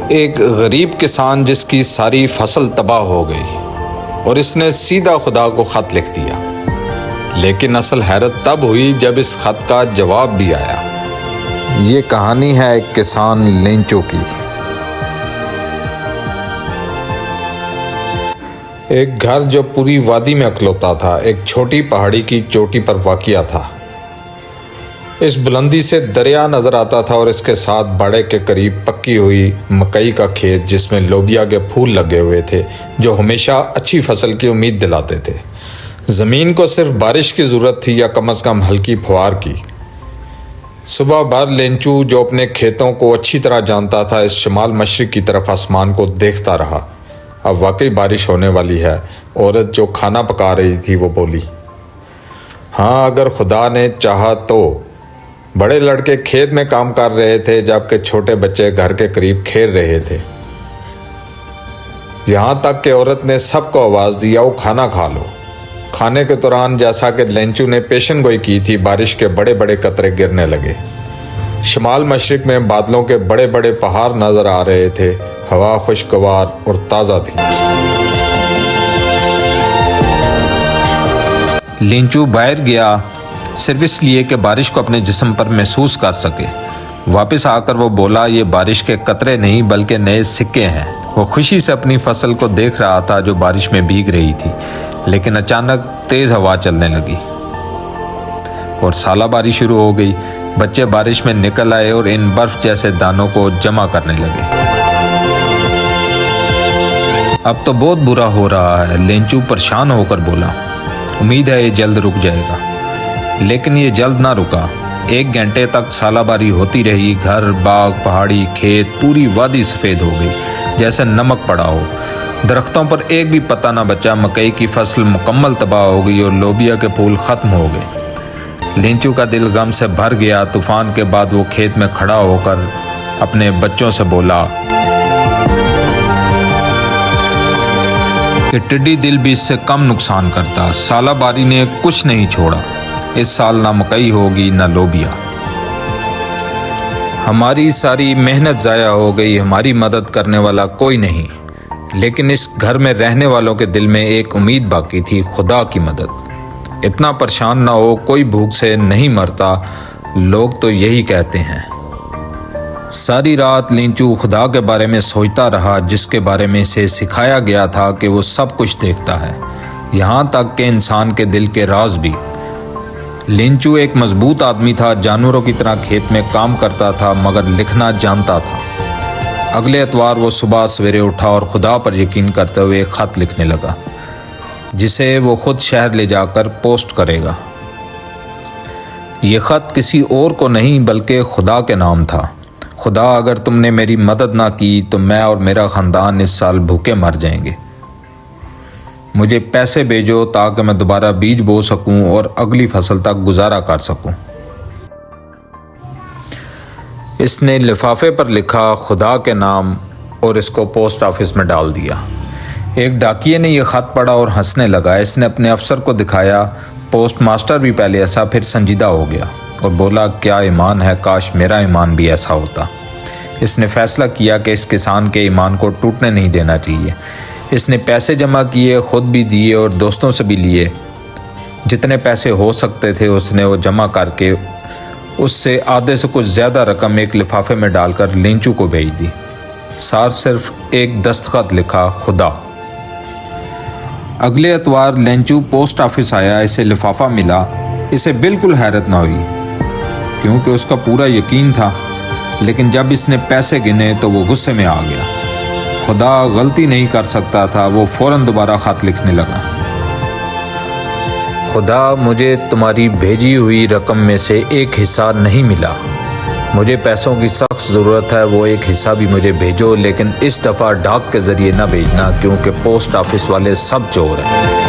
ایک غریب کسان جس کی ساری فصل تباہ ہو گئی اور اس نے سیدھا خدا کو خط لکھ دیا، لیکن اصل حیرت تب ہوئی جب اس خط کا جواب بھی آیا۔ یہ کہانی ہے ایک کسان لینچو کی۔ ایک گھر جو پوری وادی میں اکلوتا تھا، ایک چھوٹی پہاڑی کی چوٹی پر واقع تھا۔ اس بلندی سے دریا نظر آتا تھا اور اس کے ساتھ باڑے کے قریب پکی ہوئی مکئی کا کھیت جس میں لوبیا کے پھول لگے ہوئے تھے جو ہمیشہ اچھی فصل کی امید دلاتے تھے۔ زمین کو صرف بارش کی ضرورت تھی یا کم از کم ہلکی پھوار کی۔ صبح بھر لینچو جو اپنے کھیتوں کو اچھی طرح جانتا تھا اس شمال مشرق کی طرف آسمان کو دیکھتا رہا۔ اب واقعی بارش ہونے والی ہے۔ عورت جو کھانا پکا رہی تھی وہ بولی، ہاں اگر خدا نے چاہا تو۔ بڑے لڑکے کھیت میں کام کر رہے تھے جبکہ چھوٹے بچے گھر کے قریب کھیل رہے تھے، یہاں تک کہ عورت نے سب کو آواز دی، آؤ کھانا کھا لو۔ کھانے کے دوران جیسا کہ لینچو نے پیشن گوئی کی تھی، بارش کے بڑے بڑے قطرے گرنے لگے۔ شمال مشرق میں بادلوں کے بڑے بڑے پہاڑ نظر آ رہے تھے، ہوا خوشگوار اور تازہ تھی۔ لینچو باہر گیا صرف اس لیے کہ بارش کو اپنے جسم پر محسوس کر سکے۔ واپس آ کر وہ بولا، یہ بارش کے قطرے نہیں بلکہ نئے سکے ہیں۔ وہ خوشی سے اپنی فصل کو دیکھ رہا تھا جو بارش میں بھیگ رہی تھی، لیکن اچانک تیز ہوا چلنے لگی اور ژالہ باری شروع ہو گئی۔ بچے بارش میں نکل آئے اور ان برف جیسے دانوں کو جمع کرنے لگے۔ اب تو بہت برا ہو رہا ہے، لینچو پریشان ہو کر بولا۔ امید ہے یہ جلد رک جائے گا، لیکن یہ جلد نہ رکا۔ 1 گھنٹے تک ژالہ باری ہوتی رہی۔ گھر، باغ، پہاڑی، کھیت، پوری وادی سفید ہو گئی جیسے نمک پڑا ہو۔ درختوں پر ایک بھی پتا نہ بچا۔ مکئی کی فصل مکمل تباہ ہو گئی اور لوبیا کے پھول ختم ہو گئے۔ لینچو کا دل غم سے بھر گیا۔ طوفان کے بعد وہ کھیت میں کھڑا ہو کر اپنے بچوں سے بولا کہ ٹڈی دل بھی اس سے کم نقصان کرتا۔ ژالہ باری نے کچھ نہیں چھوڑا۔ اس سال نہ مکئی ہوگی نہ لوبیا۔ ہماری ساری محنت ضائع ہو گئی، ہماری مدد کرنے والا کوئی نہیں، لیکن اس گھر میں رہنے والوں کے دل میں ایک امید باقی تھی، خدا کی مدد۔ اتنا پریشان نہ ہو، کوئی بھوک سے نہیں مرتا، لوگ تو یہی کہتے ہیں۔ ساری رات لینچو خدا کے بارے میں سوچتا رہا، جس کے بارے میں اسے سکھایا گیا تھا کہ وہ سب کچھ دیکھتا ہے، یہاں تک کہ انسان کے دل کے راز بھی۔ لینچو ایک مضبوط آدمی تھا، جانوروں کی طرح کھیت میں کام کرتا تھا مگر لکھنا جانتا تھا۔ اگلے اتوار وہ صبح سویرے اٹھا اور خدا پر یقین کرتے ہوئے ایک خط لکھنے لگا جسے وہ خود شہر لے جا کر پوسٹ کرے گا۔ یہ خط کسی اور کو نہیں بلکہ خدا کے نام تھا۔ خدا، اگر تم نے میری مدد نہ کی تو میں اور میرا خاندان اس سال بھوکے مر جائیں گے۔ مجھے پیسے بھیجو تاکہ میں دوبارہ بیج بو سکوں اور اگلی فصل تک گزارا کر سکوں۔ اس نے لفافے پر لکھا خدا کے نام اور اس کو پوسٹ آفس میں ڈال دیا۔ ایک ڈاکیے نے یہ خط پڑھا اور ہنسنے لگا۔ اس نے اپنے افسر کو دکھایا۔ پوسٹ ماسٹر بھی پہلے ایسا پھر سنجیدہ ہو گیا اور بولا، کیا ایمان ہے، کاش میرا ایمان بھی ایسا ہوتا۔ اس نے فیصلہ کیا کہ اس کسان کے ایمان کو ٹوٹنے نہیں دینا چاہیے۔ اس نے پیسے جمع کیے، خود بھی دیے اور دوستوں سے بھی لیے۔ جتنے پیسے ہو سکتے تھے اس نے وہ جمع کر کے اس سے آدھے سے کچھ زیادہ رقم ایک لفافے میں ڈال کر لینچو کو بھیج دی۔ ساتھ صرف ایک دستخط لکھا، خدا۔ اگلے اتوار لینچو پوسٹ آفس آیا، اسے لفافہ ملا۔ اسے بالکل حیرت نہ ہوئی کیونکہ اس کا پورا یقین تھا، لیکن جب اس نے پیسے گنے تو وہ غصے میں آ گیا۔ خدا غلطی نہیں کر سکتا تھا۔ وہ فوراً دوبارہ خط لکھنے لگا، خدا، مجھے تمہاری بھیجی ہوئی رقم میں سے ایک حصہ نہیں ملا۔ مجھے پیسوں کی سخت ضرورت ہے، وہ ایک حصہ بھی مجھے بھیجو، لیکن اس دفعہ ڈاک کے ذریعے نہ بھیجنا کیونکہ پوسٹ آفس والے سب چور ہیں۔